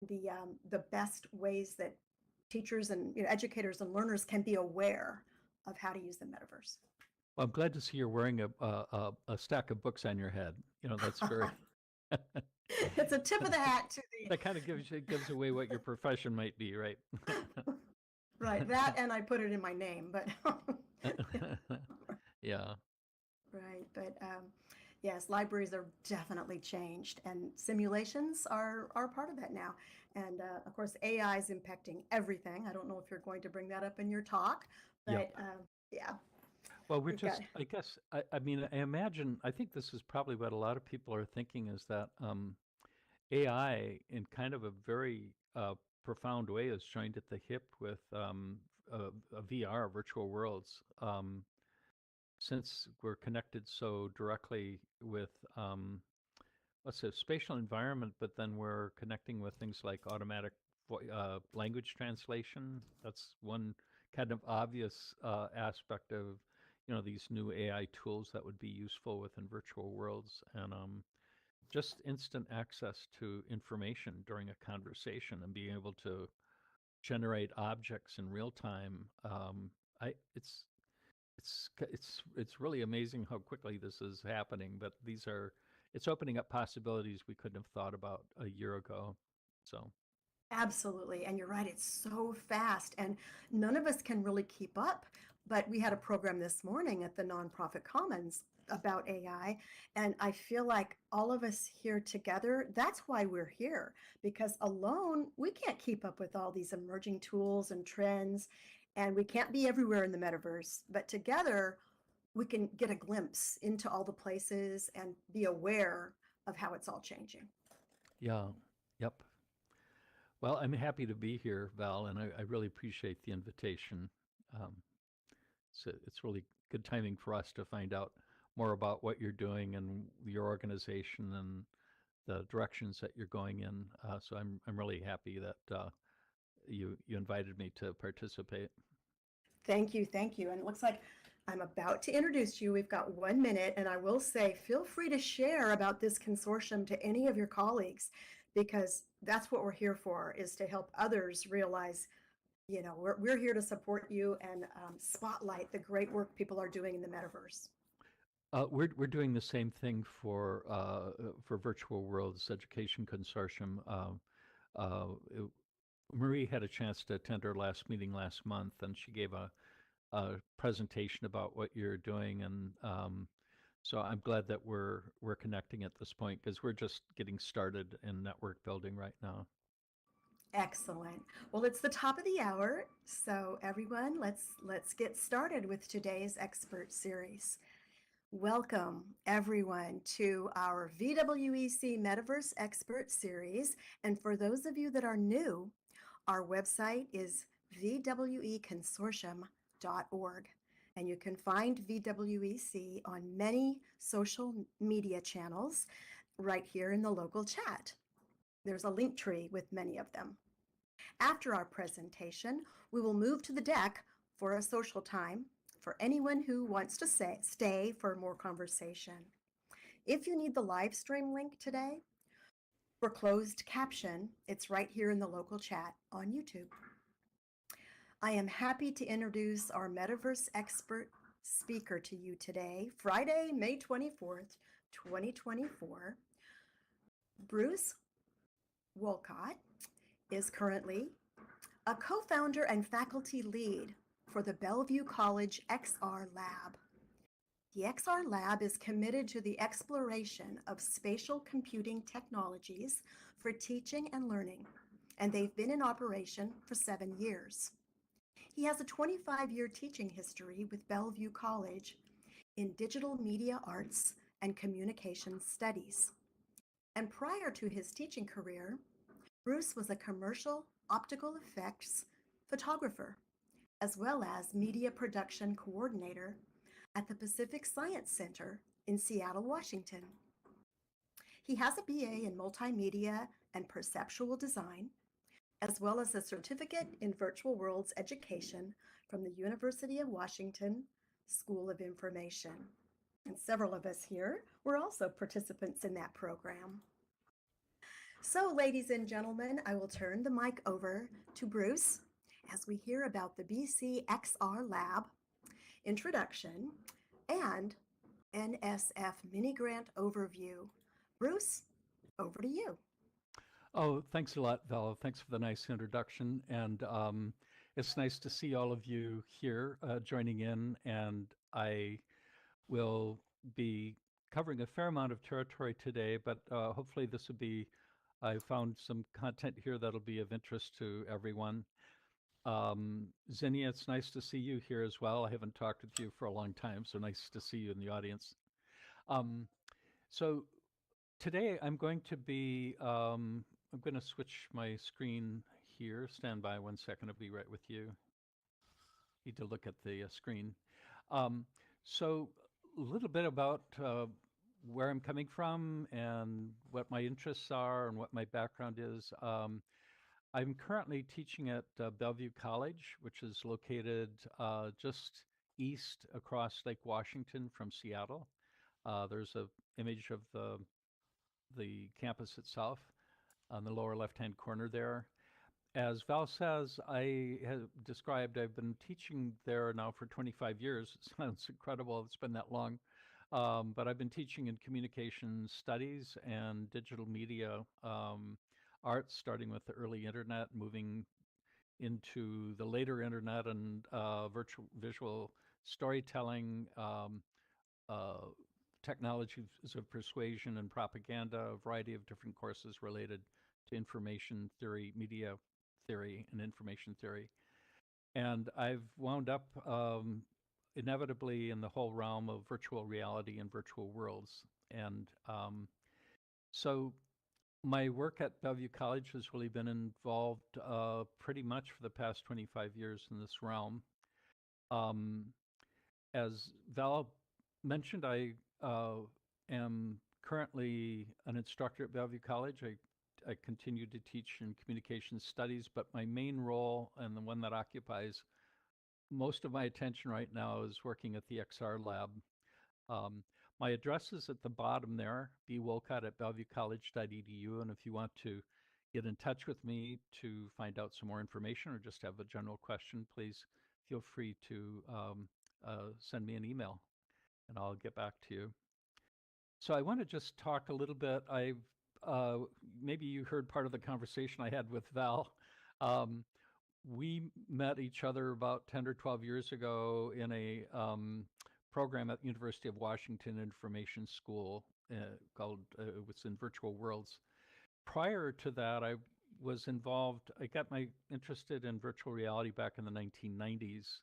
the best ways that teachers and educators and learners can be aware of how to use the metaverse. Well, I'm glad to see you're wearing a stack of books on your head. That's very. It's a tip of the hat to the. That kind of gives away what your profession might be, right? Right, that, and I put it in my name, but. Yeah. Right, but yes, libraries are definitely changed, and simulations are part of that now. And of course, AI is impacting everything. I don't know if you're going to bring that up in your talk, but yeah. Well, I guess, I mean, I imagine, I think this is probably what a lot of people are thinking is that AI, in kind of a very profound way, is joined at the hip with VR, virtual worlds. Since we're connected so directly with, let's say, spatial environment, but then we're connecting with things like automatic language translation. That's one kind of obvious aspect of, these new AI tools that would be useful within virtual worlds, and just instant access to information during a conversation and being able to generate objects in real time. It's really amazing how quickly this is happening, but it's opening up possibilities we couldn't have thought about a year ago. So. Absolutely. And you're right, it's so fast and none of us can really keep up. But we had a program this morning at the Nonprofit Commons about AI. And I feel like all of us here together, that's why we're here, because alone we can't keep up with all these emerging tools and trends. And we can't be everywhere in the metaverse, but together we can get a glimpse into all the places and be aware of how it's all changing. Yeah. Yep. Well, I'm happy to be here, Val, and I really appreciate the invitation. It's really good timing for us to find out more about what you're doing and your organization and the directions that you're going in. So I'm really happy that you invited me to participate. Thank you. And it looks like I'm about to introduce you. We've got 1 minute, and I will say, feel free to share about this consortium to any of your colleagues, because that's what we're here for, is to help others realize, we're here to support you and spotlight the great work people are doing in the metaverse. We're doing the same thing for Virtual Worlds Education Consortium. Marie had a chance to attend our last meeting last month, and she gave a presentation about what you're doing, and so I'm glad that we're connecting at this point, because we're just getting started in network building right now. Excellent. Well, it's the top of the hour, so everyone, let's get started with today's expert series. Welcome, everyone, to our VWEC Metaverse Expert Series. And for those of you that are new, our website is vweconsortium.org. And you can find VWEC on many social media channels right here in the local chat. There's a link tree with many of them. After our presentation, we will move to the deck for a social time for anyone who wants to stay for more conversation. If you need the live stream link today, for closed caption, it's right here in the local chat on YouTube. I am happy to introduce our Metaverse expert speaker to you today, Friday, May 24th, 2024. Bruce Wolcott is currently a co-founder and faculty lead for the Bellevue College XR Lab. The XR Lab is committed to the exploration of spatial computing technologies for teaching and learning, and they've been in operation for 7 years. He has a 25-year teaching history with Bellevue College in digital media arts and communication studies. And prior to his teaching career, Bruce was a commercial optical effects photographer, as well as media production coordinator at the Pacific Science Center in Seattle, Washington. He has a BA in Multimedia and Perceptual Design, as well as a certificate in Virtual Worlds Education from the University of Washington School of Information. And several of us here were also participants in that program. So, ladies and gentlemen, I will turn the mic over to Bruce as we hear about the BC XR Lab introduction and NSF mini grant overview. Bruce, over to you. Oh, thanks a lot, Val. Thanks for the nice introduction. And it's nice to see all of you here joining in. And I will be covering a fair amount of territory today, but hopefully this will be, I found some content here that'll be of interest to everyone. Zinnia, it's nice to see you here as well. I haven't talked with you for a long time, so nice to see you in the audience. So today I'm going to be, I'm going to switch my screen here. Stand by 1 second, I'll be right with you. Need to look at the screen. So a little bit about where I'm coming from and what my interests are and what my background is. I'm currently teaching at Bellevue College, which is located just east across Lake Washington from Seattle. There's an image of the campus itself on the lower left-hand corner there. As Val says, I have described, I've been teaching there now for 25 years. It sounds incredible, it's been that long. But I've been teaching in communication studies and digital media arts, starting with the early internet, moving into the later internet and visual storytelling, technologies of persuasion and propaganda, a variety of different courses related to information theory, media theory, and information theory. And I've wound up inevitably in the whole realm of virtual reality and virtual worlds. And so my work at Bellevue College has really been involved pretty much for the past 25 years in this realm. As Val mentioned, I am currently an instructor at Bellevue College. I continue to teach in communication studies, but my main role and the one that occupies most of my attention right now is working at the XR Lab. My address is at the bottom there, bwolcott@bellevuecollege.edu, and if you want to get in touch with me to find out some more information or just have a general question, please feel free to send me an email and I'll get back to you. So I want to just talk a little bit. Maybe you heard part of the conversation I had with Val. We met each other about 10 or 12 years ago in a program at the University of Washington Information School called, it was in Virtual Worlds. Prior to that, I was involved, I got my interested in virtual reality back in the 1990s.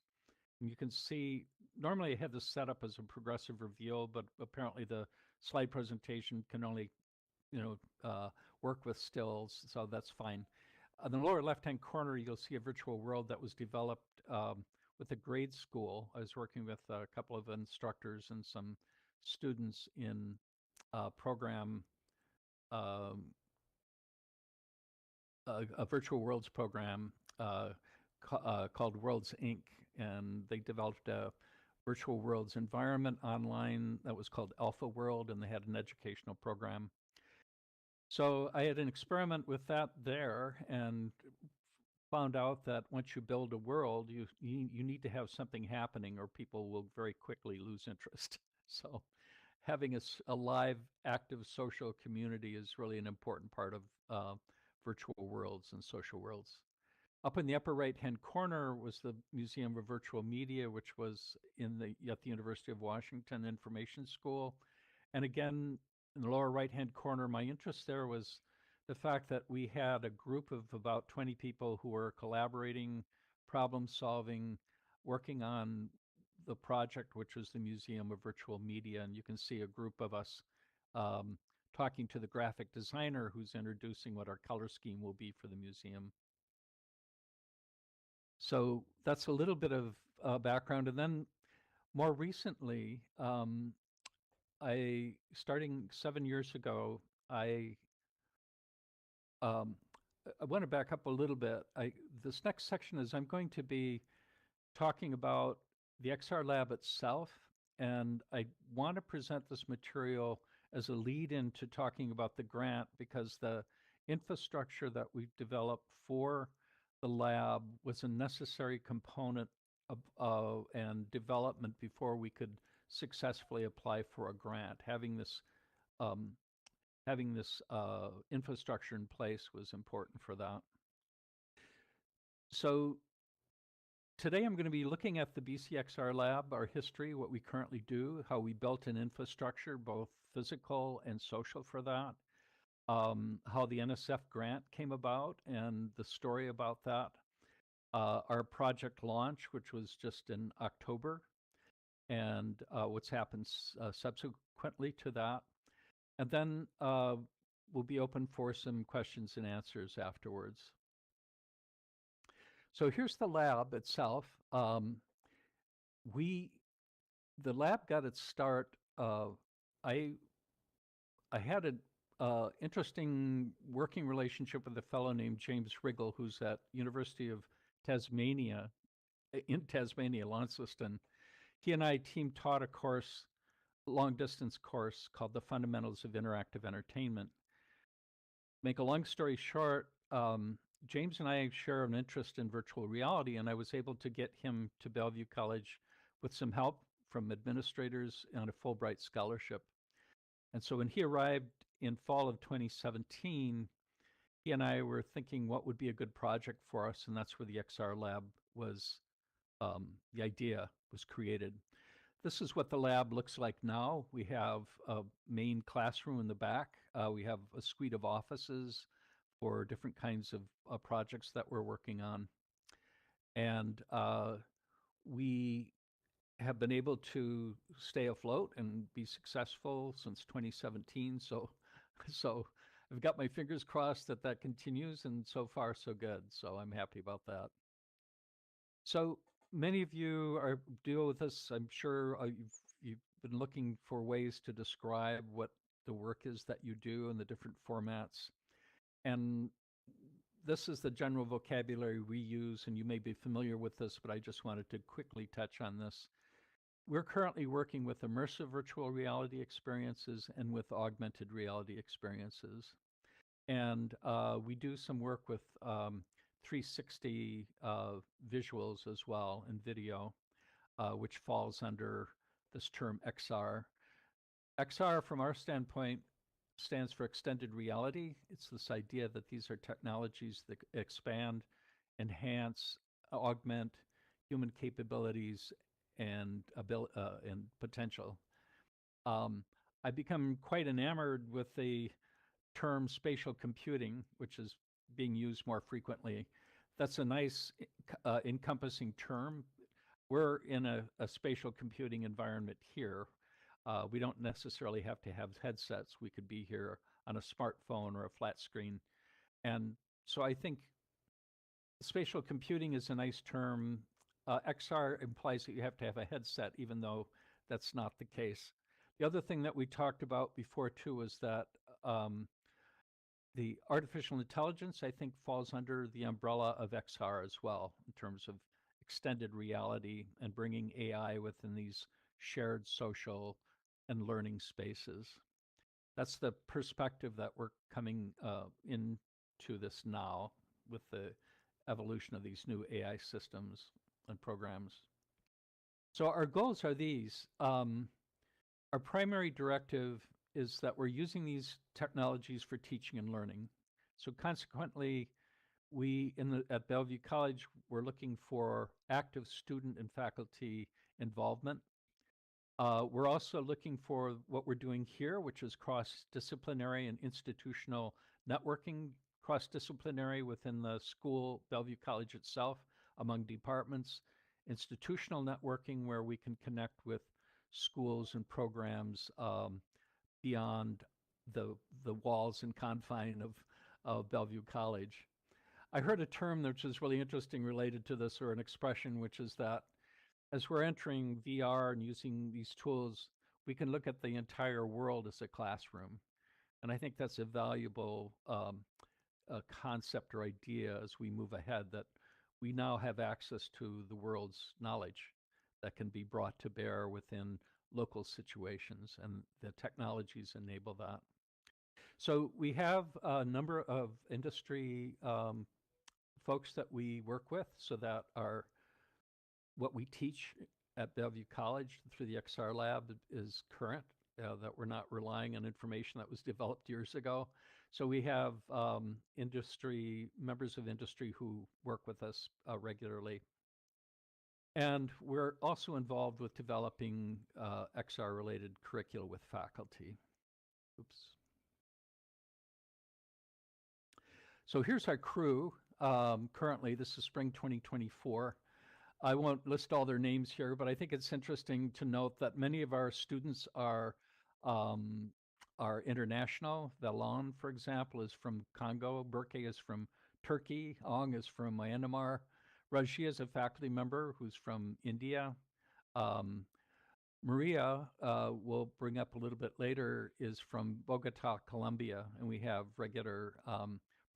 And you can see, normally I have this set up as a progressive reveal, but apparently the slide presentation can only, work with stills, so that's fine. On the lower left-hand corner, you'll see a virtual world that was developed with a grade school. I was working with a couple of instructors and some students in a program, a virtual worlds program called Worlds Inc. And they developed a virtual worlds environment online that was called Alpha World, and they had an educational program. So I had an experiment with that there and found out that once you build a world, you need to have something happening or people will very quickly lose interest. So having a live, active social community is really an important part of virtual worlds and social worlds. Up in the upper right-hand corner was the Museum of Virtual Media, which was at the University of Washington Information School. And again, in the lower right-hand corner, my interest there was the fact that we had a group of about 20 people who were collaborating, problem solving, working on the project, which was the Museum of Virtual Media. And you can see a group of us talking to the graphic designer who's introducing what our color scheme will be for the museum. So that's a little bit of background. And then more recently, starting 7 years ago, I want to back up a little bit. This next section is I'm going to be talking about the XR Lab itself, and I want to present this material as a lead into talking about the grant because the infrastructure that we've developed for the lab was a necessary component and development before we could successfully apply for a grant. Um, having this infrastructure in place was important for that. So today I'm going to be looking at the BCXR Lab, our history, what we currently do, how we built an infrastructure, both physical and social for that, how the NSF grant came about and the story about that, our project launch, which was just in October, and what's happened subsequently to that. And then we'll be open for some questions and answers afterwards. So here's the lab itself. The lab got its start. I had an interesting working relationship with a fellow named James Riggle, who's at University of Tasmania, in Tasmania, Launceston. He and I team taught a course, long distance course called The Fundamentals of Interactive Entertainment. Make a long story short, James and I share an interest in virtual reality, and I was able to get him to Bellevue College with some help from administrators on a Fulbright scholarship. And so when he arrived in fall of 2017, he and I were thinking what would be a good project for us, and that's where the XR Lab was, the idea was created. This is what the lab looks like now. We have a main classroom in the back. We have a suite of offices for different kinds of projects that we're working on. And we have been able to stay afloat and be successful since 2017. So I've got my fingers crossed that that continues, and so far so good. So I'm happy about that. So many of you deal with this. I'm sure you've been looking for ways to describe what the work is that you do in the different formats. And this is the general vocabulary we use, and you may be familiar with this, but I just wanted to quickly touch on this. We're currently working with immersive virtual reality experiences and with augmented reality experiences. And we do some work with 360 visuals as well and video, which falls under this term XR. XR, from our standpoint, stands for extended reality. It's this idea that these are technologies that expand, enhance, augment human capabilities and potential. I've become quite enamored with the term spatial computing, which is being used more frequently. That's a nice encompassing term. We're in a spatial computing environment here. We don't necessarily have to have headsets. We could be here on a smartphone or a flat screen. And so I think spatial computing is a nice term. XR implies that you have to have a headset, even though that's not the case. The other thing that we talked about before, too, is that the artificial intelligence, I think, falls under the umbrella of XR as well, in terms of extended reality and bringing AI within these shared social and learning spaces. That's the perspective that we're coming into this now with the evolution of these new AI systems and programs. So our goals are these. Our primary directive is that we're using these technologies for teaching and learning. So consequently, we at Bellevue College, we're looking for active student and faculty involvement. We're also looking for what we're doing here, which is cross-disciplinary and institutional networking, cross-disciplinary within the school, Bellevue College itself, among departments, institutional networking where we can connect with schools and programs beyond the walls and confine of Bellevue College. I heard a term which is really interesting related to this, or an expression, which is that as we're entering VR and using these tools, we can look at the entire world as a classroom. And I think that's a valuable concept or idea as we move ahead, that we now have access to the world's knowledge that can be brought to bear within local situations, and the technologies enable that. So we have a number of industry folks that we work with, so that are what we teach at Bellevue College through the XR Lab is current, that we're not relying on information that was developed years ago. So we have industry, members of industry who work with us regularly. And we're also involved with developing XR-related curricula with faculty. Oops. So here's our crew. Currently, this is spring 2024. I won't list all their names here, but I think it's interesting to note that many of our students are international. Valon, for example, is from Congo. Berke is from Turkey. Ong is from Myanmar. Raji is a faculty member who's from India. Maria, we'll bring up a little bit later, is from Bogota, Colombia, and we have regular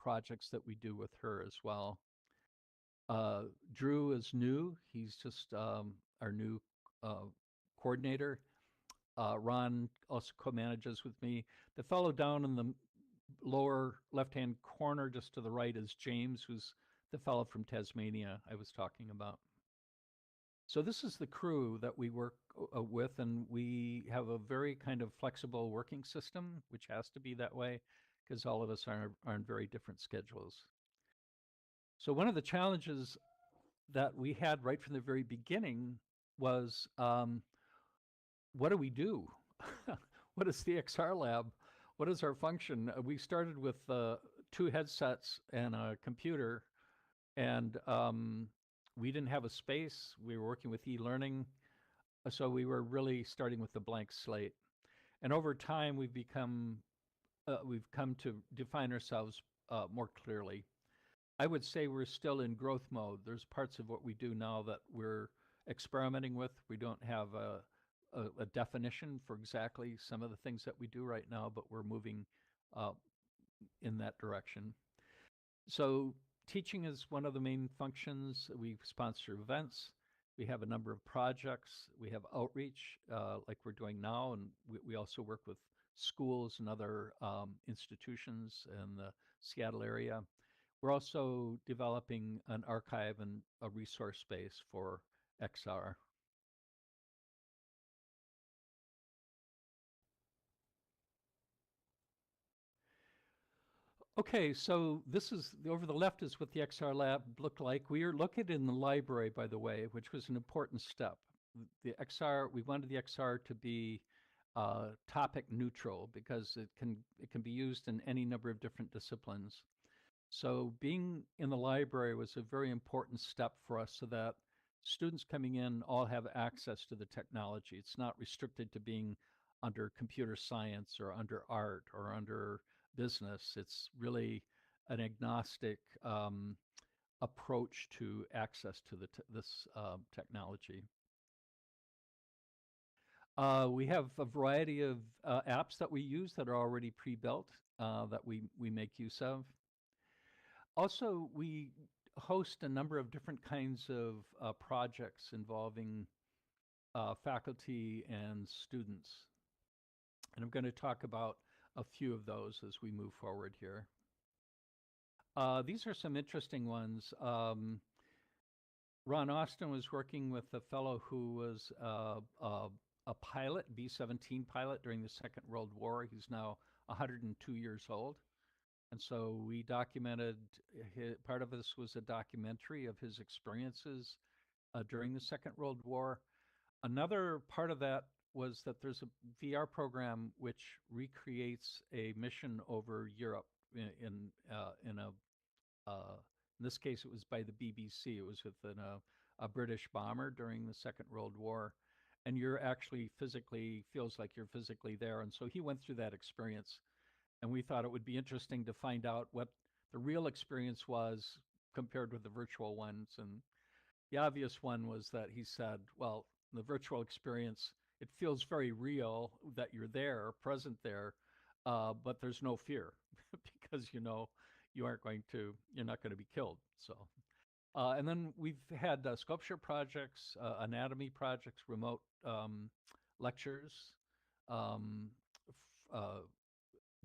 projects that we do with her as well. Drew is new. He's just our new coordinator. Ron also co-manages with me. The fellow down in the lower left-hand corner just to the right is James, who's the fellow from Tasmania I was talking about. So this is the crew that we work with, and we have a very kind of flexible working system, which has to be that way because all of us are on very different schedules. So one of the challenges that we had right from the very beginning was, what do we do? What is the XR Lab? What is our function? We started with 2 headsets and a computer, and we didn't have a space. We were working with e-learning, so we were really starting with a blank slate. And over time, we've come to define ourselves more clearly. I would say we're still in growth mode. There's parts of what we do now that we're experimenting with. We don't have a definition for exactly some of the things that we do right now, but we're moving in that direction. So teaching is one of the main functions. We sponsor events. We have a number of projects. We have outreach like we're doing now, and we also work with schools and other institutions in the Seattle area. We're also developing an archive and a resource space for XR. Okay, so this is, over the left is what the XR Lab looked like. We are located in the library, by the way, which was an important step. The XR, we wanted the XR to be topic neutral because it can be used in any number of different disciplines. So being in the library was a very important step for us so that students coming in all have access to the technology. It's not restricted to being under computer science or under art or under business. It's really an agnostic approach to access to this technology. We have a variety of apps that we use that are already pre-built that we make use of. Also, we host a number of different kinds of projects involving faculty and students. And I'm going to talk about a few of those as we move forward here. These are some interesting ones. Ron Austin was working with a fellow who was a pilot, B-17 pilot during the Second World War. He's now 102 years old. And so we documented, part of this was a documentary of his experiences during the Second World War. Another part of that was that there's a VR program which recreates a mission over Europe in this case it was by the BBC. It was with a British bomber during the Second World War. And you're actually feels like you're physically there. And so he went through that experience. And we thought it would be interesting to find out what the real experience was compared with the virtual ones. And the obvious one was that he said, well, the virtual experience, it feels very real that you're there, present there, but there's no fear because you're not going to be killed. So, and then we've had sculpture projects, anatomy projects, remote lectures,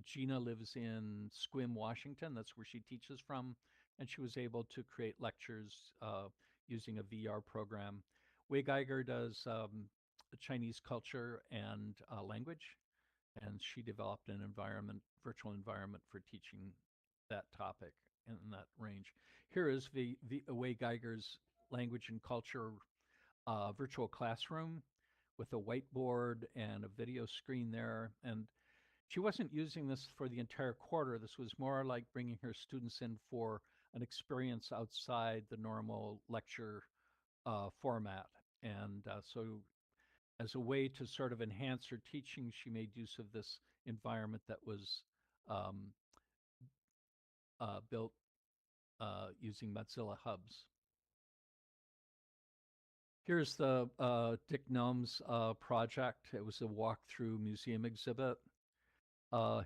Gina lives in Sequim, Washington. That's where she teaches from. And she was able to create lectures using a VR program. Wei Geiger does Chinese culture and language. And she developed an virtual environment for teaching that topic in that range. Here is Wei Geiger's language and culture virtual classroom with a whiteboard and a video screen there. And she wasn't using this for the entire quarter. This was more like bringing her students in for an experience outside the normal lecture format. And so as a way to sort of enhance her teaching, she made use of this environment that was um, built using Mozilla hubs. Here's the Dick Numb's project. It was a walkthrough museum exhibit.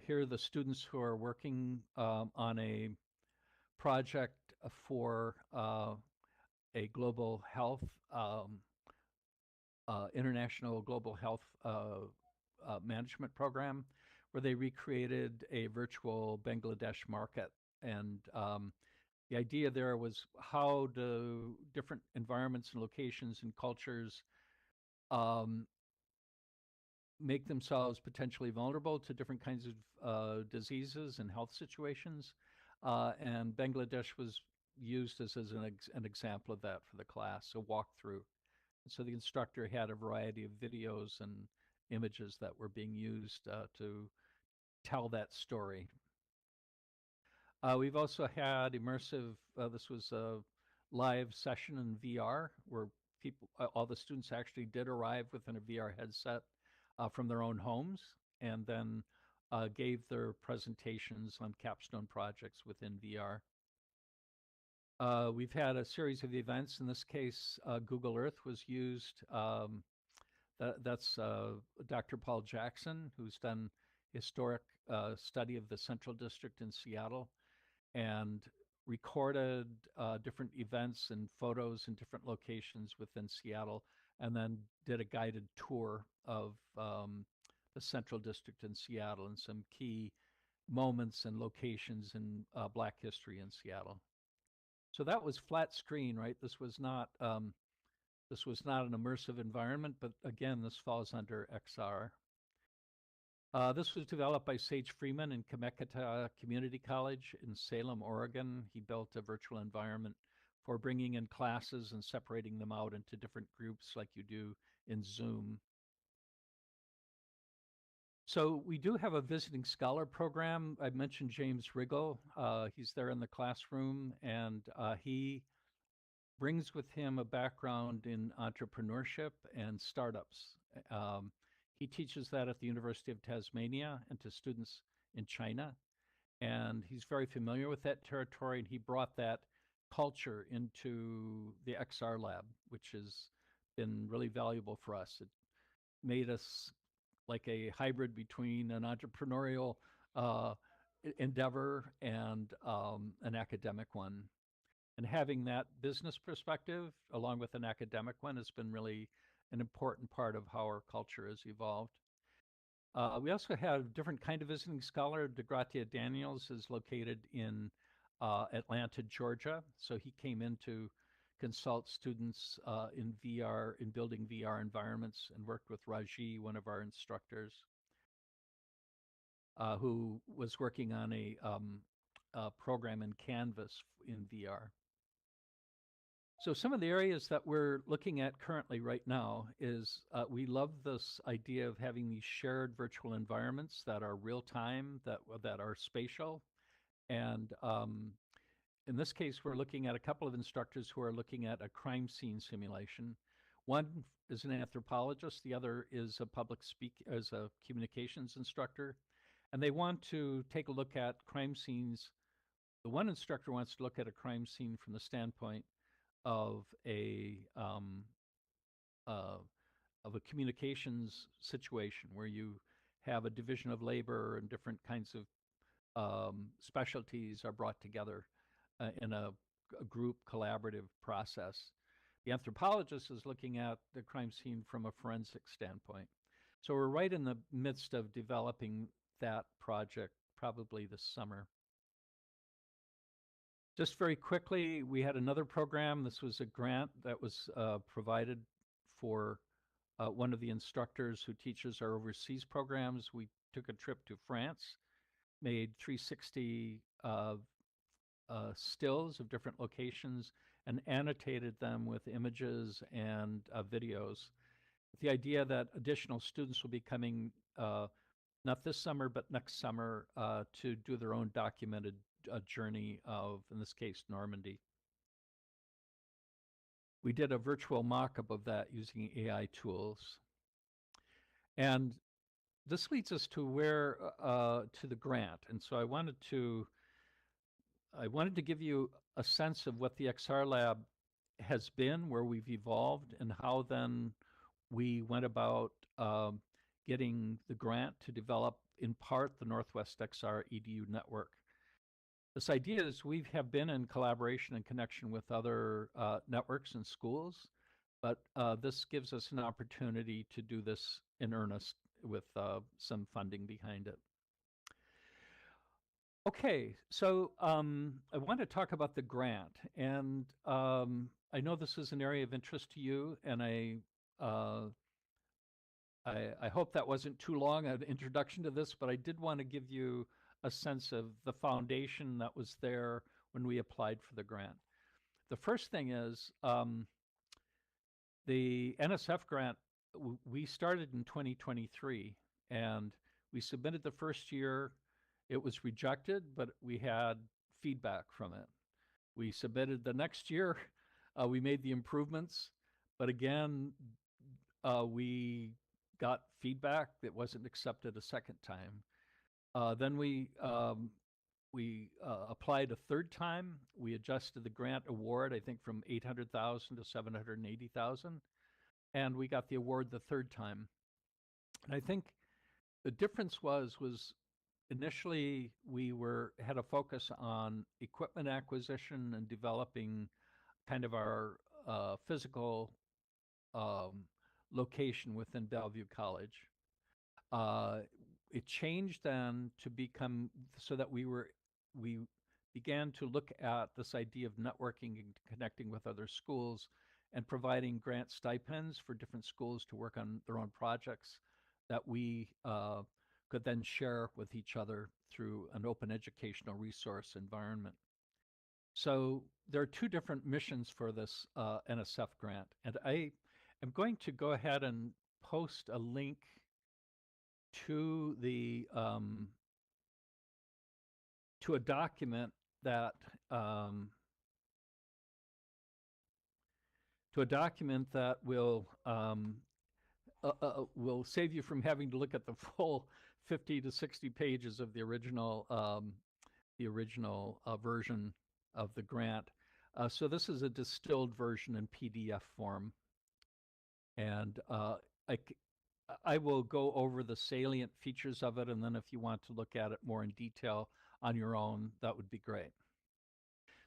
Here are the students who are working on a project for a global health, international global health management program, where they recreated a virtual Bangladesh market. And the idea there was how do different environments and locations and cultures make themselves potentially vulnerable to different kinds of diseases and health situations. And Bangladesh was used as an example of that for the class, a walkthrough. So the instructor had a variety of videos and images that were being used to tell that story. We've also had immersive, this was a live session in VR where all the students actually did arrive within a VR headset from their own homes and then gave their presentations on capstone projects within VR. We've had a series of events. In this case, Google Earth was used. That's Dr. Paul Jackson, who's done historic study of the Central District in Seattle and recorded different events and photos in different locations within Seattle, and then did a guided tour of the Central District in Seattle and some key moments and locations in Black history in Seattle. So that was flat screen, right? This was not an immersive environment, but again, this falls under XR. This was developed by Sage Freeman in Kemeketa Community College in Salem, Oregon. He built a virtual environment for bringing in classes and separating them out into different groups like you do in Zoom. So we do have a visiting scholar program. I mentioned James Riggle. He's there in the classroom, and he brings with him a background in entrepreneurship and startups. He teaches that at the University of Tasmania and to students in China. And he's very familiar with that territory, and he brought that culture into the XR Lab, which has been really valuable for us. It made us like a hybrid between an entrepreneurial endeavor and an academic one. And having that business perspective along with an academic one has been really an important part of how our culture has evolved. We also have a different kind of visiting scholar. DeGratia Daniels is located in Atlanta, Georgia. So he came in to consult students in VR, in building VR environments, and worked with Raji, one of our instructors, who was working on a program in Canvas in VR. So some of the areas that we're looking at currently right now is we love this idea of having these shared virtual environments that are real time, that are spatial. And in this case, we're looking at a couple of instructors who are looking at a crime scene simulation. One is an anthropologist, the other is a communications instructor. And they want to take a look at crime scenes. The one instructor wants to look at a crime scene from the standpoint of a communications situation where you have a division of labor and different kinds of specialties are brought together in a group collaborative process. The anthropologist is looking at the crime scene from a forensic standpoint. So we're right in the midst of developing that project probably this summer. Just very quickly, we had another program. This was a grant that was provided for one of the instructors who teaches our overseas programs. We took a trip to France, made 360 stills of different locations, and annotated them with images and videos. The idea that additional students will be coming not this summer, but next summer to do their own documented journey of, in this case, Normandy. We did a virtual mock-up of that using AI tools. And this leads us to where, to the grant. And so I wanted to give you a sense of what the XR Lab has been, where we've evolved, and how then we went about getting the grant to develop, in part, the Northwest XR EDU network. This idea is we have been in collaboration and connection with other networks and schools, but this gives us an opportunity to do this in earnest with some funding behind it. Okay, so I want to talk about the grant, and I know this is an area of interest to you, and I hope that wasn't too long an introduction to this, but I did want to give you a sense of the foundation that was there when we applied for the grant. The first thing is the NSF grant, we started in 2023, and we submitted the first year. It was rejected, but we had feedback from it. We submitted the next year. We made the improvements, but again, we got feedback that wasn't accepted a second time. Then we applied a third time. We adjusted the grant award, I think, from $800,000 to $780,000, and we got the award the third time. And I think the difference was initially we had a focus on equipment acquisition and developing kind of our physical location within Bellevue College. It changed then to become so that we began to look at this idea of networking and connecting with other schools and providing grant stipends for different schools to work on their own projects that we could then share with each other through an open educational resource environment. So there are two different missions for this NSF grant, and I am going to go ahead and post a link to the to a document that will save you from having to look at the full 50 to 60 pages of the original version of the grant. So this is a distilled version in PDF form, and I will go over the salient features of it, and then if you want to look at it more in detail on your own, that would be great.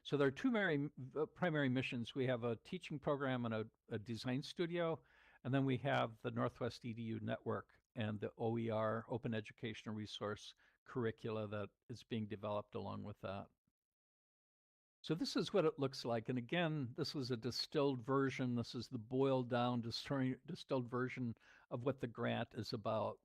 So there are two primary missions. We have a teaching program and a design studio, and then we have the Northwest EDU network and the OER, Open Educational Resource curricula that is being developed along with that. So this is what it looks like. And again, this was a distilled version. This is the boiled down, distilled version of what the grant is about.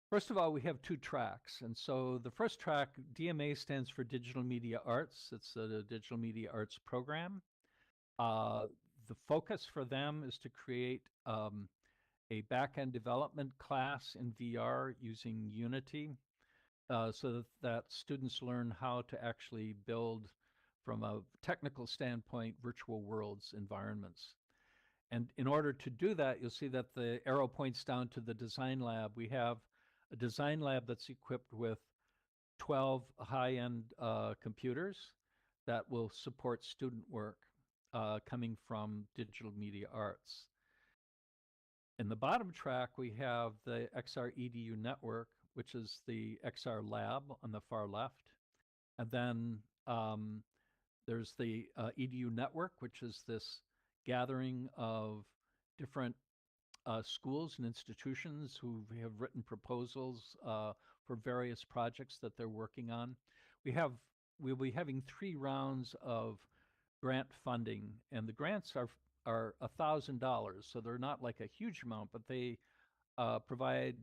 First of all, we have two tracks. And so the first track, DMA, stands for Digital Media Arts. It's a digital media arts program. The focus for them is to create a back-end development class in VR using Unity, so that students learn how to actually build, from a technical standpoint, virtual worlds environments. And in order to do that, you'll see that the arrow points down to the design lab. We have a design lab that's equipped with 12 high-end computers that will support student work coming from digital media arts. In the bottom track, we have the XR EDU network, which is the XR Lab on the far left. And then there's the EDU network, which is this gathering of different schools and institutions who have written proposals for various projects that they're working on. We'll be having 3 rounds of grant funding, and the grants are $1,000, so they're not like a huge amount, but they provide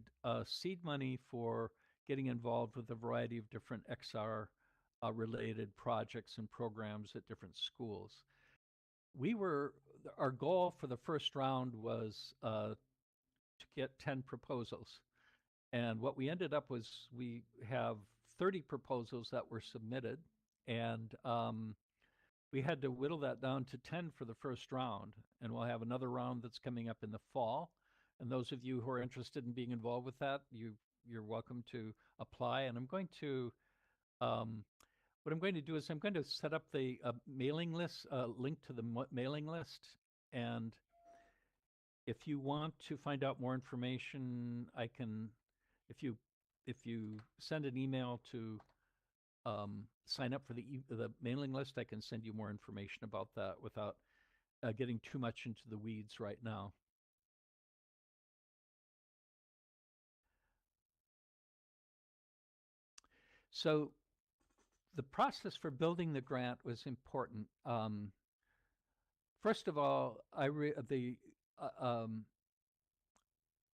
seed money for getting involved with a variety of different XR related projects and programs at different schools. Our goal for the first round was to get 10 proposals. And what we ended up was we have 30 proposals that were submitted, and we had to whittle that down to 10 for the first round. And we'll have another round that's coming up in the fall. And those of you who are interested in being involved with that, you're welcome to apply. And I'm going to, what I'm going to do is I'm going to set up the mailing list, link to the mailing list. And if you want to find out more information, I can, if you send an email to sign up for the mailing list, I can send you more information about that without getting too much into the weeds right now. So the process for building the grant was important. First of all,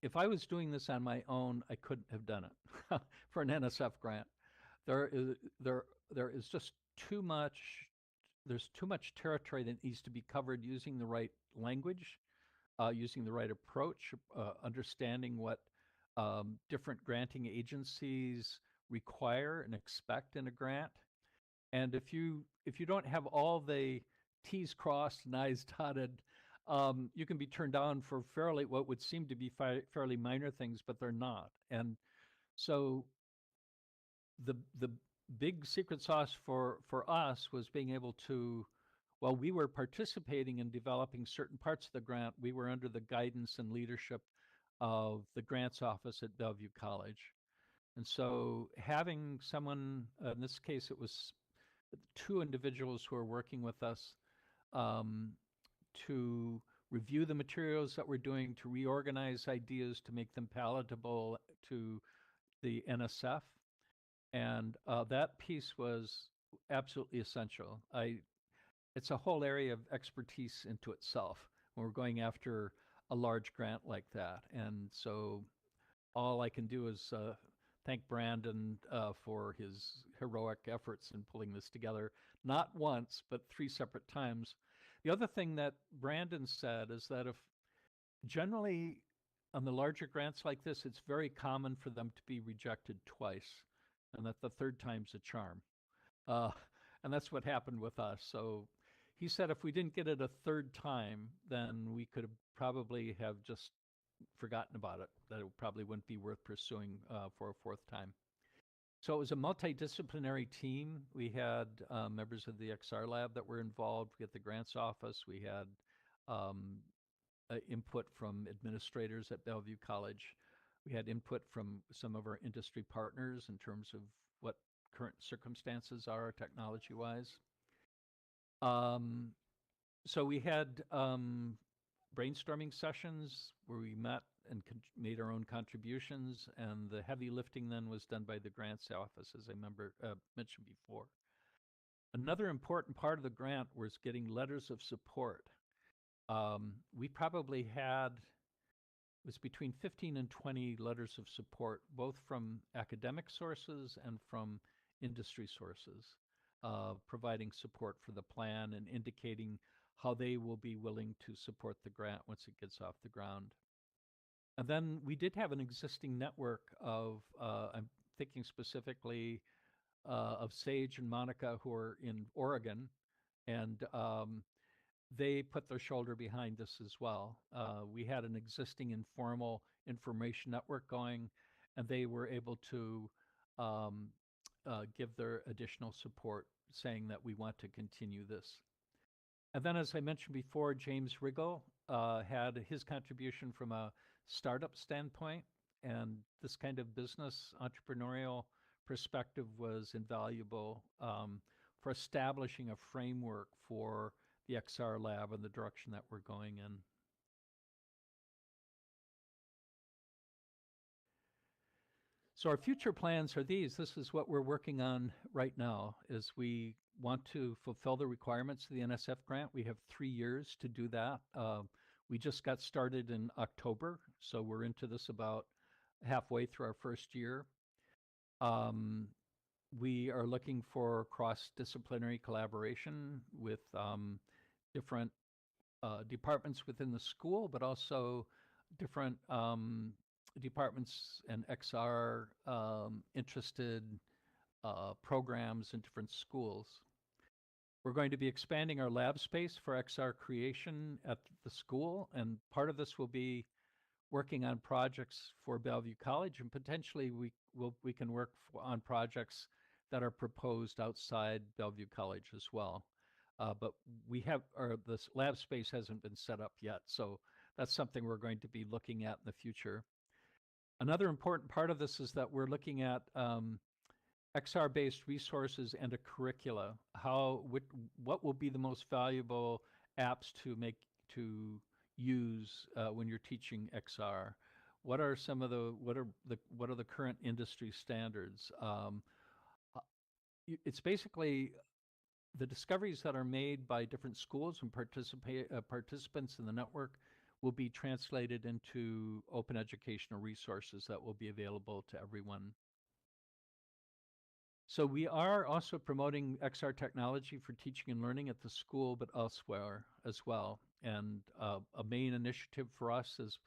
if I was doing this on my own, I couldn't have done it for an NSF grant. There is just too much. There's too much territory that needs to be covered using the right language, using the right approach, understanding what different granting agencies require and expect in a grant. And if you don't have all the T's crossed and I's dotted, you can be turned down for what would seem to be fairly minor things, but they're not. And so the big secret sauce for us was being able to, while we were participating in developing certain parts of the grant, we were under the guidance and leadership of the grants office at Bellevue College. And so having someone, in this case, it was 2 individuals who are working with us to review the materials that we're doing, to reorganize ideas, to make them palatable to the NSF. And that piece was absolutely essential. It's a whole area of expertise into itself when we're going after a large grant like that. And so all I can do is thank Brandon for his heroic efforts in pulling this together, not once, but 3 separate times. The other thing that Brandon said is that if generally on the larger grants like this, it's very common for them to be rejected twice, and that the third time's a charm. And that's what happened with us. So he said if we didn't get it a third time, then we could probably have just forgotten about it, that it probably wouldn't be worth pursuing for a 4th time. So it was a multidisciplinary team. We had members of the XR Lab that were involved. We had the grants office. We had input from administrators at Bellevue College. We had input from some of our industry partners in terms of what current circumstances are technology-wise. So we had brainstorming sessions where we met and made our own contributions, and the heavy lifting then was done by the grants office, as I mentioned before. Another important part of the grant was getting letters of support. We probably had, it was between 15 and 20 letters of support, both from academic sources and from industry sources, providing support for the plan and indicating how they will be willing to support the grant once it gets off the ground. And then we did have an existing network of, I'm thinking specifically of Sage and Monica, who are in Oregon, and they put their shoulder behind this as well. We had an existing informal information network going, and they were able to give their additional support, saying that we want to continue this. And then, as I mentioned before, James Riggle had his contribution from a startup standpoint, and this kind of business entrepreneurial perspective was invaluable for establishing a framework for the XR Lab and the direction that we're going in. So our future plans are these. This is what we're working on right now is we want to fulfill the requirements of the NSF grant. We have 3 years to do that. We just got started in October, so we're into this about halfway through our first year. We are looking for cross-disciplinary collaboration with different departments within the school, but also different departments and XR interested programs in different schools. We're going to be expanding our lab space for XR creation at the school, and part of this will be working on projects for Bellevue College, and potentially we can work on projects that are proposed outside Bellevue College as well. But this lab space hasn't been set up yet, so that's something we're going to be looking at in the future. Another important part of this is that we're looking at XR-based resources and a curricula. What will be the most valuable apps to use when you're teaching XR? What are the current industry standards? It's basically the discoveries that are made by different schools and participants in the network will be translated into open educational resources that will be available to everyone. So we are also promoting XR technology for teaching and learning at the school, but elsewhere as well. And a main initiative for us is,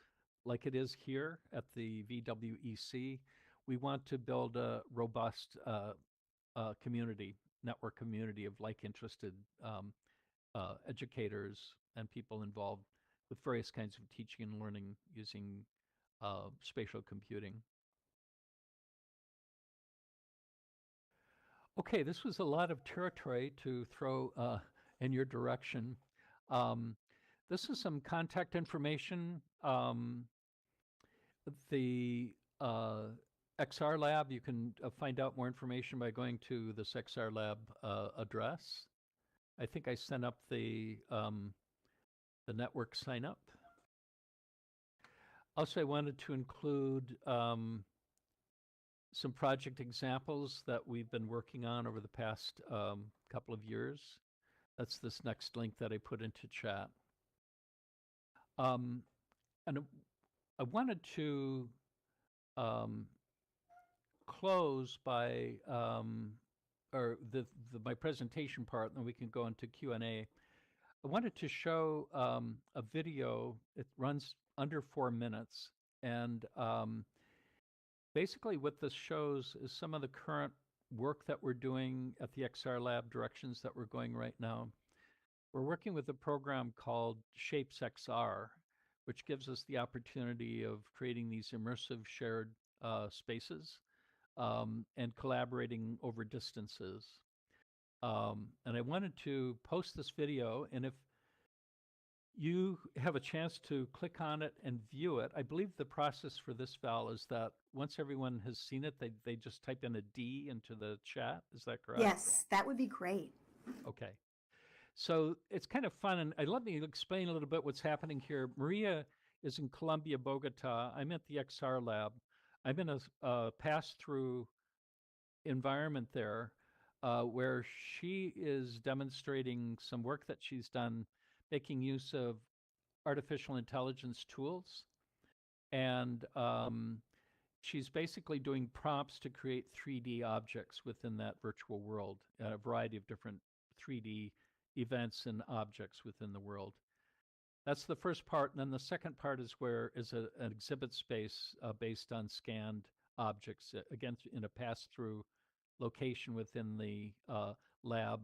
like it is here at the VWEC, we want to build a robust network community of like-interested educators and people involved with various kinds of teaching and learning using spatial computing. Okay, this was a lot of territory to throw in your direction. This is some contact information. The XR Lab, you can find out more information by going to this XR Lab address. I think I sent up the network sign up. Also, I wanted to include some project examples that we've been working on over the past couple of years. That's this next link that I put into chat. And I wanted to close by my presentation part, and then we can go into Q&A. I wanted to show a video. It runs under 4 minutes, and basically what this shows is some of the current work that we're doing at the XR Lab, directions that we're going right now. We're working with a program called Shapes XR, which gives us the opportunity of creating these immersive shared spaces and collaborating over distances. And I wanted to post this video, and if you have a chance to click on it and view it, I believe the process for this, Val, is that once everyone has seen it, they just type in a D into the chat. Is that correct? Yes, that would be great. Okay. So it's kind of fun, and let me explain a little bit what's happening here. Maria is in Colombia, Bogota. I'm at the XR Lab. I'm in a pass-through environment there where she is demonstrating some work that she's done making use of artificial intelligence tools. And she's basically doing prompts to create 3D objects within that virtual world, a variety of different 3D events and objects within the world. That's the first part. And then the second part is an exhibit space based on scanned objects, again, in a pass-through location within the lab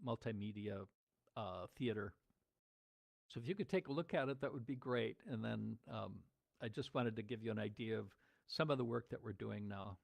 multimedia theater. So if you could take a look at it, that would be great. And then I just wanted to give you an idea of some of the work that we're doing now.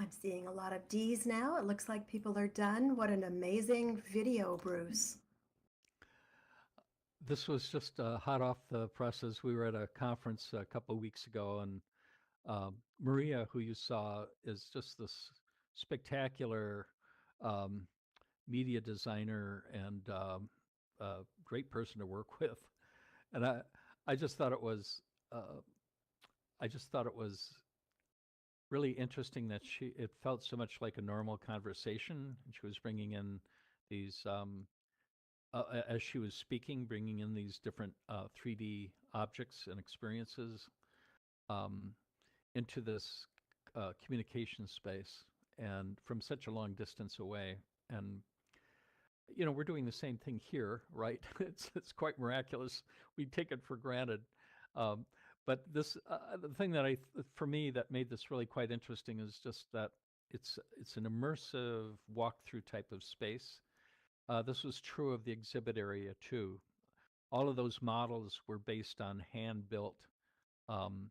I'm seeing a lot of D's now. It looks like people are done. What an amazing video, Bruce. This was just hot off the presses. We were at a conference a couple of weeks ago, and Maria, who you saw, is just this spectacular um, media designer and a great person to work with. And I just thought it was, uh, I just thought it was really interesting that it felt so much like a normal conversation. And she was bringing in these, as she was speaking, bringing in these different 3D objects and experiences um, into this communication space and from such a long distance away. And we're doing the same thing here, right? It's quite miraculous. We take it for granted. Um, but the thing that for me, that made this really quite interesting is just that it's an immersive walkthrough type of space. This was true of the exhibit area too. All of those models were based on hand-built um,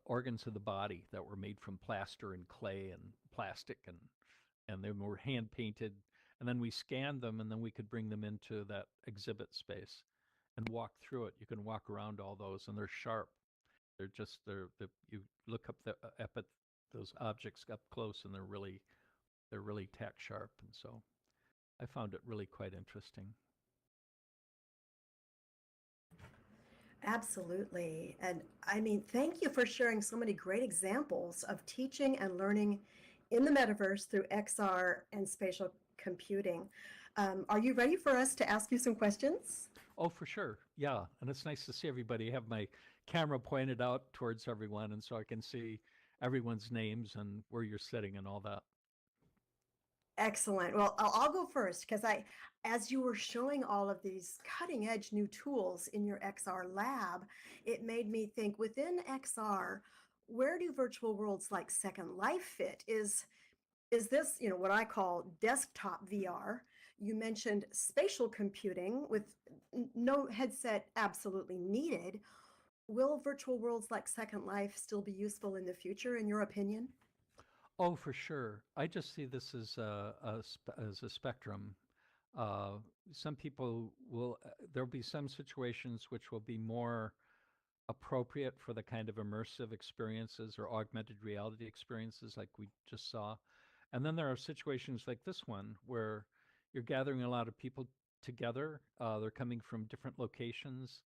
organs of the body that were made from plaster and clay and plastic, and they were hand painted. And then we scanned them, and then we could bring them into that exhibit space and walk through it. You can walk around all those, and they're sharp. You look up up at those objects up close, and they're really tack sharp. And so I found it really quite interesting. Absolutely. And I mean, thank you for sharing so many great examples of teaching and learning in the metaverse through XR and spatial computing. Are you ready for us to ask you some questions? Oh, for sure. Yeah. And it's nice to see everybody. I have my camera pointed out towards everyone, and so I can see everyone's names and where you're sitting and all that. Excellent. Well, I'll go first because as you were showing all of these cutting edge new tools in your XR lab, it made me think within XR, where do virtual worlds like Second Life fit? Is this, what I call desktop VR? You mentioned spatial computing with no headset absolutely needed. Will virtual worlds like Second Life still be useful in the future, in your opinion? Oh, for sure. I just see this as as a spectrum. Uh, some people will, there'll be some situations which will be more appropriate for the kind of immersive experiences or augmented reality experiences like we just saw. And then there are situations like this one where you're gathering a lot of people together. They're coming from different locations.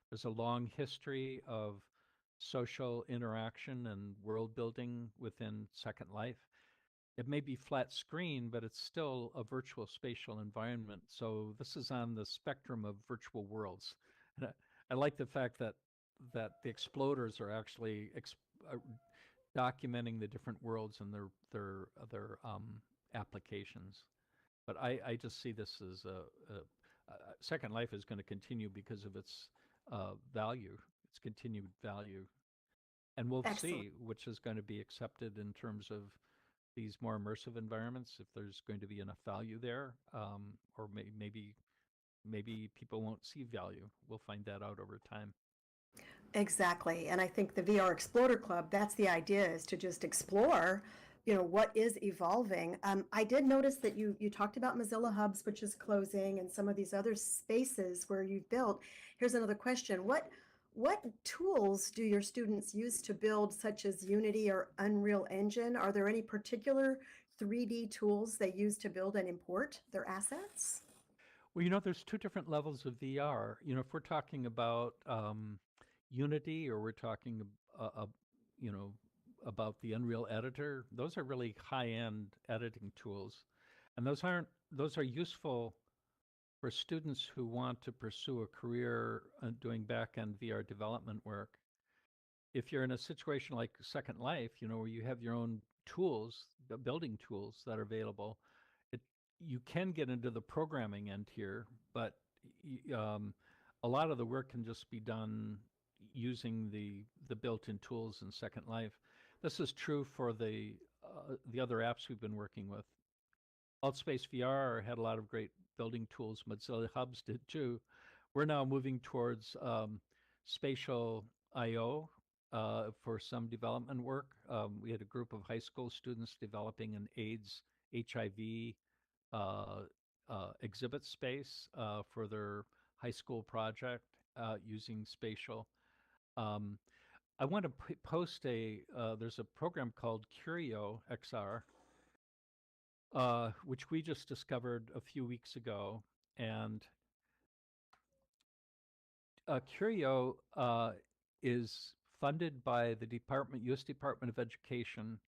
There's a long history of social interaction and world building within Second Life. It may be flat screen, but it's still a virtual spatial environment. So this is on the spectrum of virtual worlds. And I like the fact that the exploders are actually uh, documenting the different worlds and their applications. But I just see this as Second Life is going to continue because of its value, its continued value, and we'll Excellent. see which is going to be accepted in terms of these more immersive environments, if there's going to be enough value there, or maybe people won't see value. We'll find that out over time. Exactly. And I think the VR Explorer Club, that's the idea, is to just explore, what is evolving. I did notice that you talked about Mozilla Hubs, which is closing, and some of these other spaces where you've built. Here's another question. What tools do your students use to build, such as Unity or Unreal Engine? Are there any particular 3D tools they use to build and import their assets? Well, there's two different levels of VR. If we're talking about Unity, or we're talking you know, about the Unreal Editor, those are really high-end editing tools, and those are useful for students who want to pursue a career doing back-end VR development work. If you're in a situation like Second Life, where you have your own tools, the building tools that are available, it you can get into the programming end here, but a lot of the work can just be done using the built-in tools in Second Life. This is true for the other apps we've been working with. Altspace VR had a lot of great building tools. Mozilla Hubs did too. We're now moving towards spatial I/O, for some development work. We had a group of high school students developing an AIDS, HIV uh, exhibit space for their high school project using spatial. Um, I want to post there's a program called Curio XR, which we just discovered a few weeks ago. And Curio is funded by the U.S. Department of Education.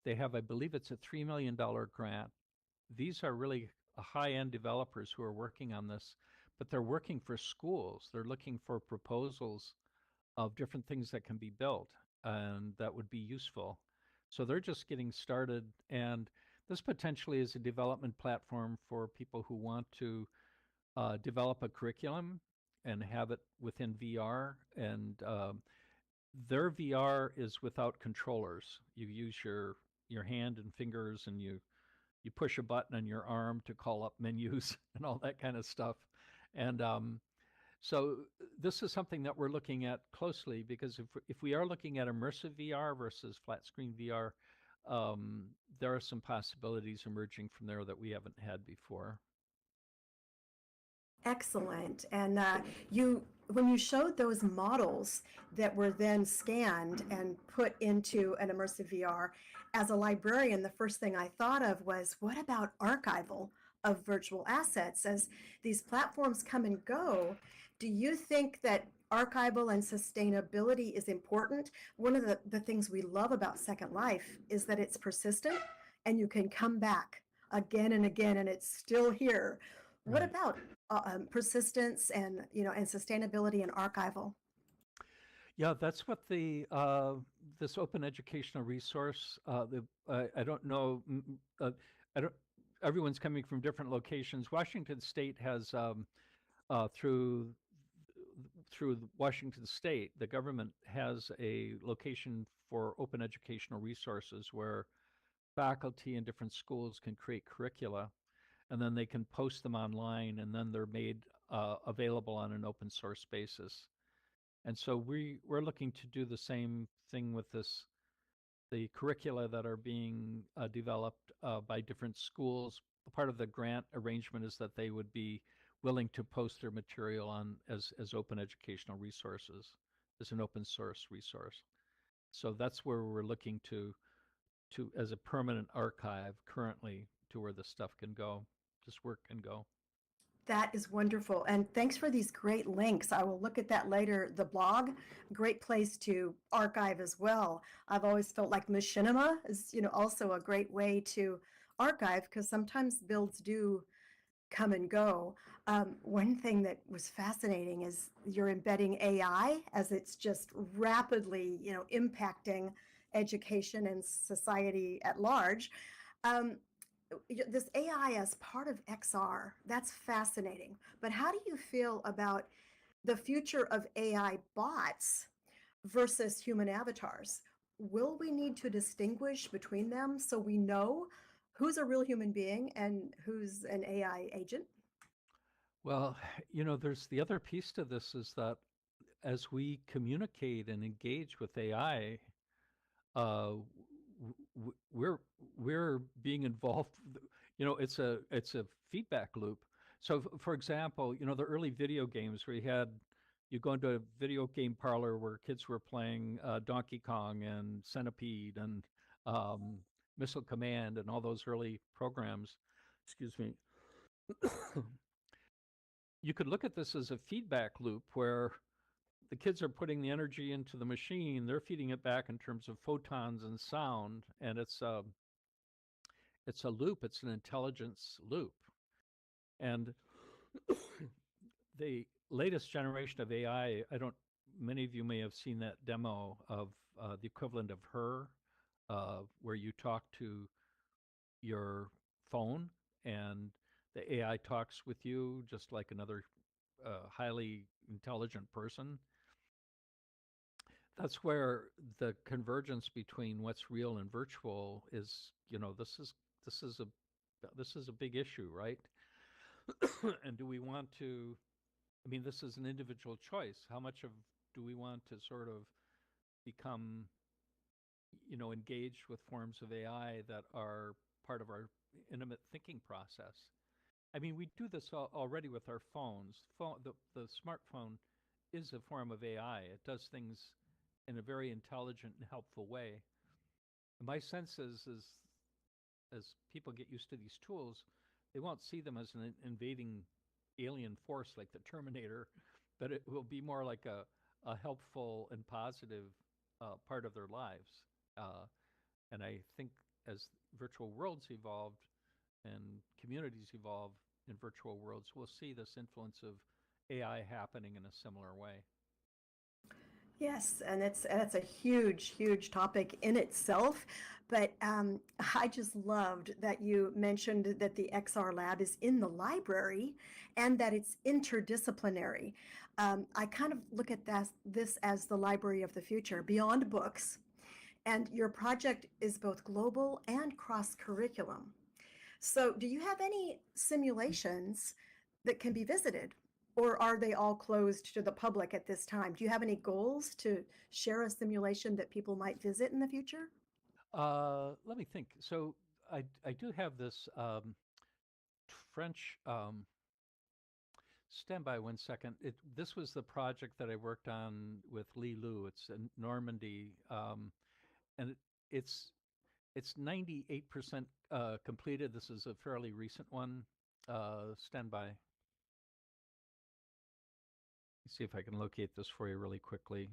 They have, I believe it's a $3 million grant. These are really high-end developers who are working on this, but they're working for schools. They're looking for proposals of different things that can be built and that would be useful. So they're just getting started, and this potentially is a development platform for people who want to develop a curriculum and have it within VR. And their VR is without controllers. You use your hand and fingers, and you push a button on your arm to call up menus and all that kind of stuff. And so this is something that we're looking at closely, because if we are looking at immersive VR versus flat screen VR, there are some possibilities emerging from there that we haven't had before. Excellent. And when you showed those models that were then scanned and put into an immersive VR, as a librarian, the first thing I thought of was, what about archival of virtual assets? As these platforms come and go, do you think that archival and sustainability is important? One of the things we love about Second Life is that it's persistent and you can come back again and again and it's still here. What Right. about persistence and and sustainability and archival? Yeah, that's what this open educational resource. I don't know. I don't. Everyone's coming from different locations. Washington State has through Washington State, the government has a location for open educational resources where faculty in different schools can create curricula, and then they can post them online, and then they're made available on an open source basis. And so we're looking to do the same thing with the curricula that are being developed by different schools. Part of the grant arrangement is that they would be willing to post their material on as open educational resources, as an open source resource. So that's where we're looking to as a permanent archive currently, to where the stuff can go, this work can go. That is wonderful. And thanks for these great links. I will look at that later. The blog, great place to archive as well. I've always felt like machinima is, also a great way to archive, because sometimes builds do come and go. One thing that was fascinating is you're embedding AI as it's just rapidly, impacting education and society at large. Um, this AI as part of XR, that's fascinating. But how do you feel about the future of AI bots versus human avatars? Will we need to distinguish between them so we know who's a real human being and who's an AI agent? Well, there's the other piece to this, is that as we communicate and engage with AI, uh, we're being involved. It's a feedback loop. So, for example, the early video games where you go into a video game parlor where kids were playing Donkey Kong and Centipede and um, Missile Command and all those early programs. Excuse me. You could look at this as a feedback loop where the kids are putting the energy into the machine, they're feeding it back in terms of photons and sound, and it's a loop, it's an intelligence loop. And the latest generation of AI, many of you may have seen that demo of the equivalent of Her, where you talk to your phone and the AI talks with you just like another highly intelligent person. That's where the convergence between what's real and virtual is, this is a this is a big issue, right? And do we want to, I mean, this is an individual choice. How much of do we want to sort of become, engaged with forms of AI that are part of our intimate thinking process. I mean, we do this already with our phones. The smartphone is a form of AI. It does things in a very intelligent and helpful way. My sense is, as people get used to these tools, they won't see them as an invading alien force like the Terminator, but it will be more like a helpful and positive part of their lives. Uh, and I think as virtual worlds evolved and communities evolve in virtual worlds, we'll see this influence of AI happening in a similar way. Yes, and it's a huge, huge topic in itself. But I just loved that you mentioned that the XR Lab is in the library and that it's interdisciplinary. I kind of look at this as the library of the future, beyond books. And your project is both global and cross curriculum. So, do you have any simulations that can be visited, or are they all closed to the public at this time? Do you have any goals to share a simulation that people might visit in the future? Let me think. So I do have this French. Stand by 1 second. This was the project that I worked on with Li Lu. It's in Normandy, and it's 98% completed. This is a fairly recent one. Stand by. Let's see if I can locate this for you really quickly.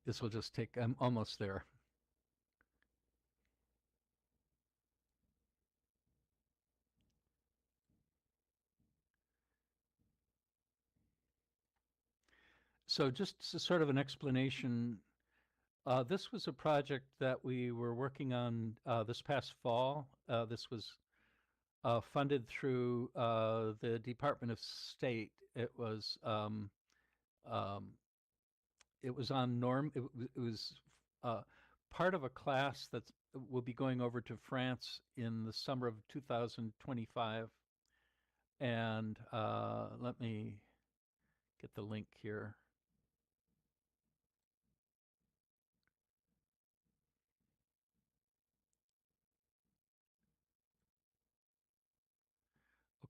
This will just take, I'm almost there. So just sort of an explanation. This was a project that we were working on this past fall. This was funded through the Department of State. Um, it was on norm. It was uh, part of a class that will be going over to France in the summer of 2025. And let me get the link here.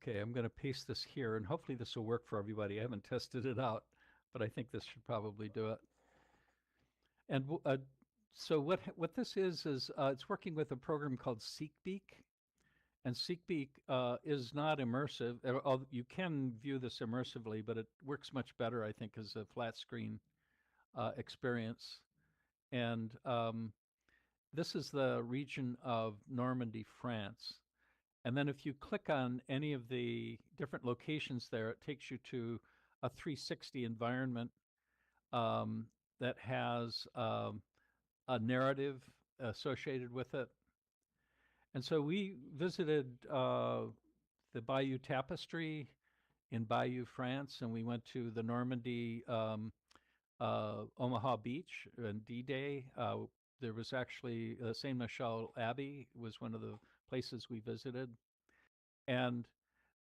Okay, I'm going to paste this here, and hopefully this will work for everybody. I haven't tested it out, but I think this should probably do it. And so what this is it's working with a program called SeekBeak, and SeekBeak is not immersive. You can view this immersively, but it works much better, I think, as a flat screen experience. And this is the region of Normandy, France. And then if you click on any of the different locations there, it takes you to a 360 environment that has a narrative associated with it. And so we visited the Bayeux Tapestry in Bayeux, France, and we went to the Normandy Omaha Beach and D-Day. There was actually Saint Michel Abbey was one of the places we visited. And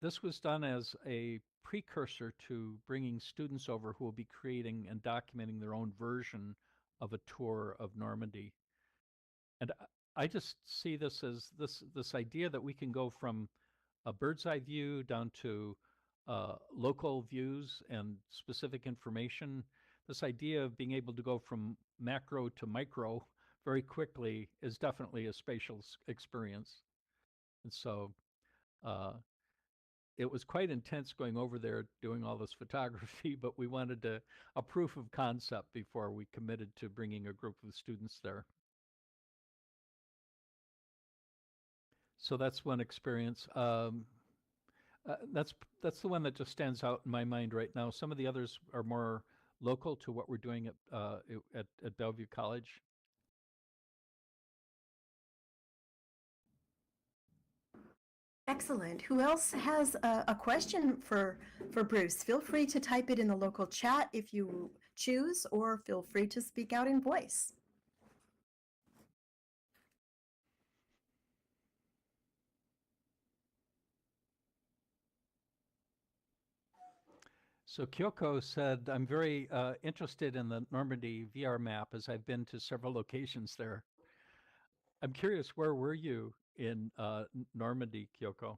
this was done as a precursor to bringing students over who will be creating and documenting their own version of a tour of Normandy. And I just see this as this idea that we can go from a bird's eye view down to local views and specific information. This idea of being able to go from macro to micro very quickly is definitely a spatial experience. And so it was quite intense going over there doing all this photography, but we wanted a proof of concept before we committed to bringing a group of students there. So that's one experience. That's the one that just stands out in my mind right now. Some of the others are more local to what we're doing at Bellevue College. Excellent. Who else has a question for Bruce? Feel free to type it in the local chat if you choose, or feel free to speak out in voice. So Kyoko said, I'm very interested in the Normandy VR map as I've been to several locations there. I'm curious, where were you in Normandy, Kyoko?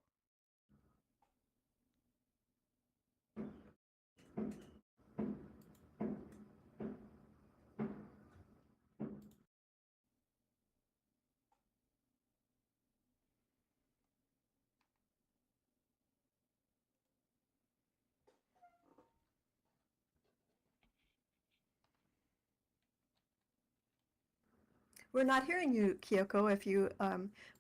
We're not hearing you, Kyoko. If you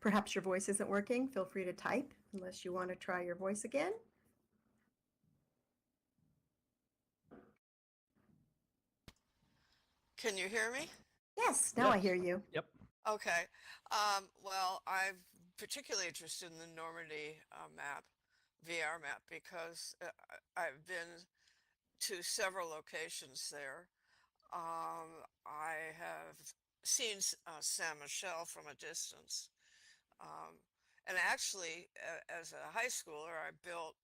perhaps your voice isn't working, feel free to type unless you want to try your voice again. Can you hear me? Yes, now I hear you. Yep. Okay. Well, I'm particularly interested in the Normandy map, VR map, because I've been to several locations there. I have seen Saint Michel from a distance. Um, and actually, as a high schooler, I built,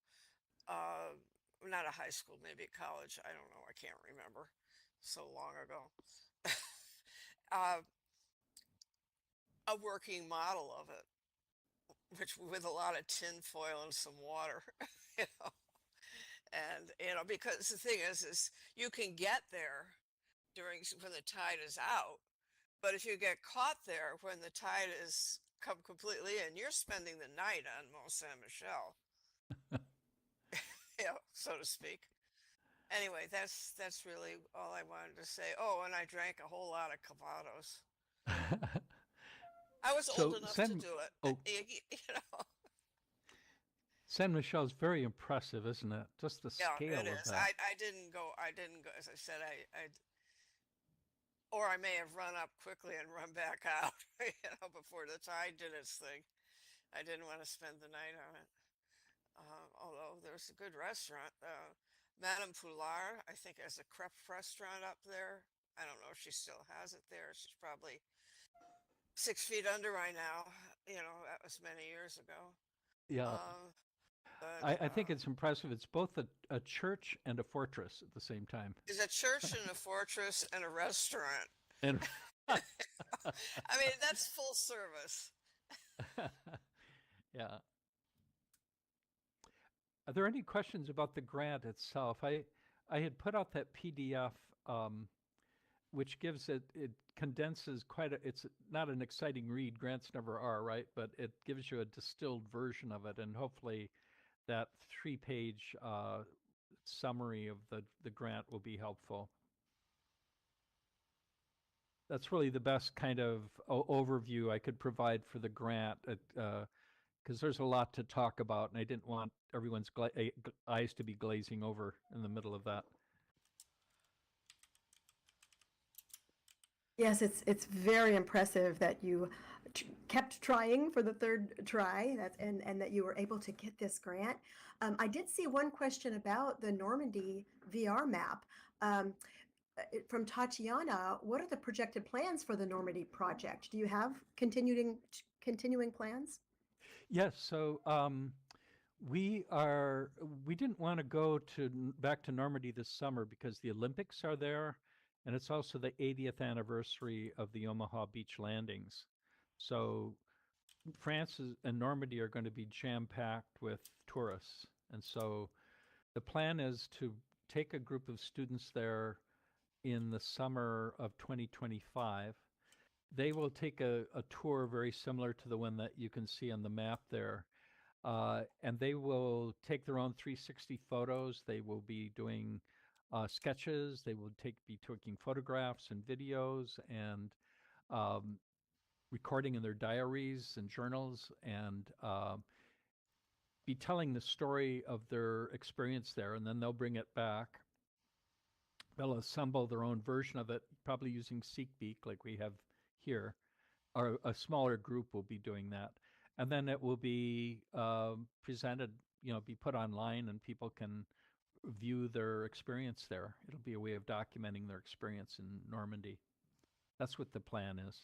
uh, not a high school, maybe a college. I don't know. I can't remember. So long ago. uh, a working model of it, which with a lot of tin foil and some water, you know. And because the thing is you can get there when the tide is out, but if you get caught there when the tide is come completely in, you're spending the night on Mont Saint Michel, so to speak. Anyway, that's really all I wanted to say. Oh, and I drank a whole lot of Cavados. I was old enough to do it. Oh, you know. Saint Michel is very impressive, isn't it? Just the Yeah, scale it of is. that. I didn't go. As I said, or I may have run up quickly and run back out, before the tide did its thing. I didn't want to spend the night on it. Although there's a good restaurant, Madame Poulard, I think, has a crepe restaurant up there. I don't know if she still has it there. She's probably 6 feet under right now. That was many years ago. Yeah. But I think it's impressive. It's both a church and a fortress at the same time. It's a church and a fortress and a restaurant. And I mean, that's full service. yeah. Are there any questions about the grant itself? I had put out that PDF, which gives it condenses it's not an exciting read. Grants never are, right? But it gives you a distilled version of it, and hopefully that 3-page summary of the grant will be helpful. That's really the best kind of overview I could provide for the grant, because there's a lot to talk about, and I didn't want everyone's eyes to be glazing over in the middle of that. Yes, it's very impressive that you kept trying for the third try. And that you were able to get this grant. I did see one question about the Normandy VR map. From Tatiana, what are the projected plans for the Normandy project? Do you have continuing plans? Yes, so we didn't want to go back to Normandy this summer because the Olympics are there, and it's also the 80th anniversary of the Omaha beach landings. So France and Normandy are going to be jam-packed with tourists. And so the plan is to take a group of students there in the summer of 2025. They will take a tour very similar to the one that you can see on the map there. And they will take their own 360 photos. They will be doing sketches. They will be taking photographs and videos and recording in their diaries and journals, and be telling the story of their experience there. And then they'll bring it back. They'll assemble their own version of it, probably using SeekBeak like we have here. Or a smaller group will be doing that. and then it will be presented, be put online, and people can view their experience there. It'll be a way of documenting their experience in Normandy. That's what the plan is.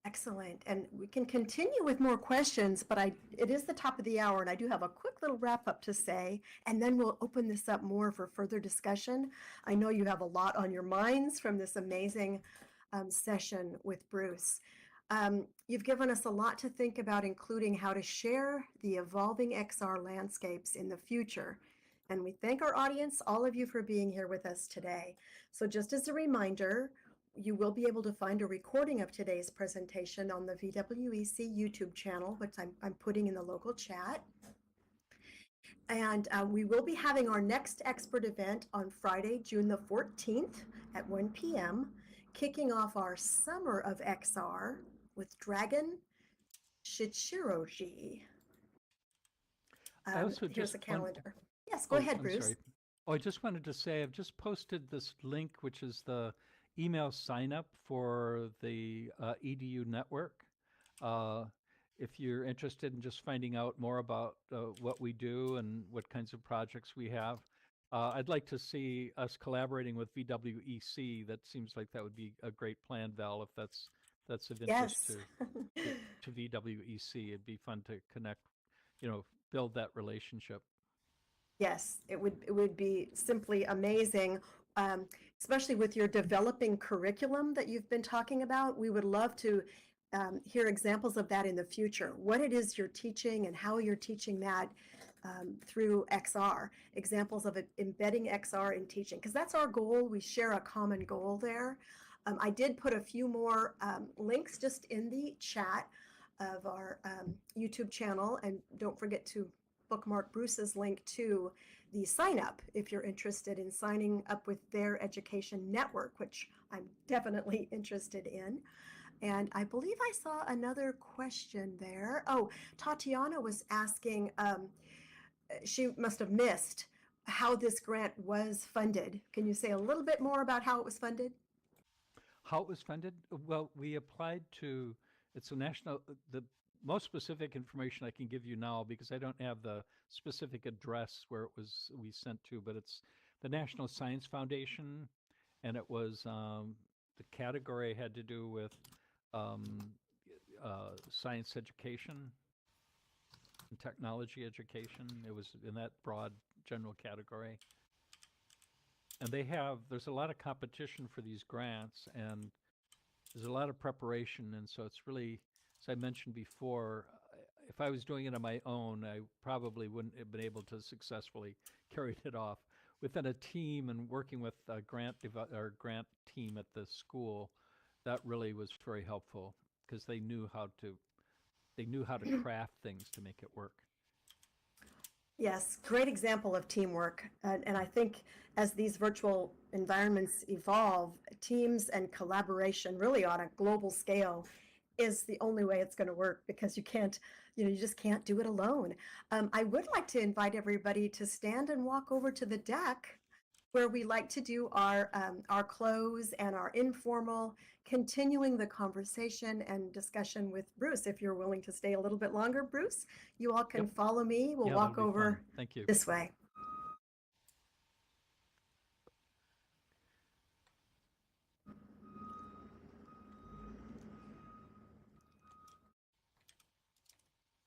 Excellent. And we can continue with more questions, but it is the top of the hour, and I do have a quick little wrap up to say, and then we'll open this up more for further discussion. I know you have a lot on your minds from this amazing session with Bruce. You've given us a lot to think about, including how to share the evolving XR landscapes in the future. And we thank our audience, all of you, for being here with us today. So just as a reminder, you will be able to find a recording of today's presentation on the VWEC YouTube channel, which I'm putting in the local chat. And we will be having our next expert event on Friday, June the 14th at 1 p.m., kicking off our Summer of XR with Dragon Shichiroji. Here's a calendar. Yes, go ahead, Bruce. Sorry. Oh, I just wanted to say I've just posted this link, which is the email sign up for the EDU network. If you're interested in just finding out more about what we do and what kinds of projects we have, I'd like to see us collaborating with VWEC. That seems like that would be a great plan, Val, if that's of interest to VWEC. It'd be fun to connect, build that relationship. Yes, it would be simply amazing, especially with your developing curriculum that you've been talking about. We would love to hear examples of that in the future, what it is you're teaching and how you're teaching that through XR, examples of embedding XR in teaching, because that's our goal. We share a common goal there. I did put a few more links just in the chat of our YouTube channel, and don't forget to bookmark Bruce's link to the sign up if you're interested in signing up with their education network, which I'm definitely interested in. And I believe I saw another question there. Oh, Tatiana was asking, she must have missed how this grant was funded. Can you say a little bit more about how it was funded? How it was funded? Well, we applied to, it's a national, the most specific information I can give you now, because I don't have the specific address where we sent to, but it's the National Science Foundation, and it was, the category had to do with science education and technology education. It was in that broad general category. And there's a lot of competition for these grants, and there's a lot of preparation, and so it's really, as I mentioned before, if I was doing it on my own, I probably wouldn't have been able to successfully carry it off. Within a team and working with a grant team at the school, that really was very helpful, because they knew how to craft things to make it work. Yes, great example of teamwork. And I think as these virtual environments evolve, teams and collaboration really on a global scale is the only way it's going to work, because you can't, you just can't do it alone. I would like to invite everybody to stand and walk over to the deck, where we like to do our close and our informal, continuing the conversation and discussion with Bruce. If you're willing to stay a little bit longer, Bruce, you all can follow me. We'll walk over Thank you. this way.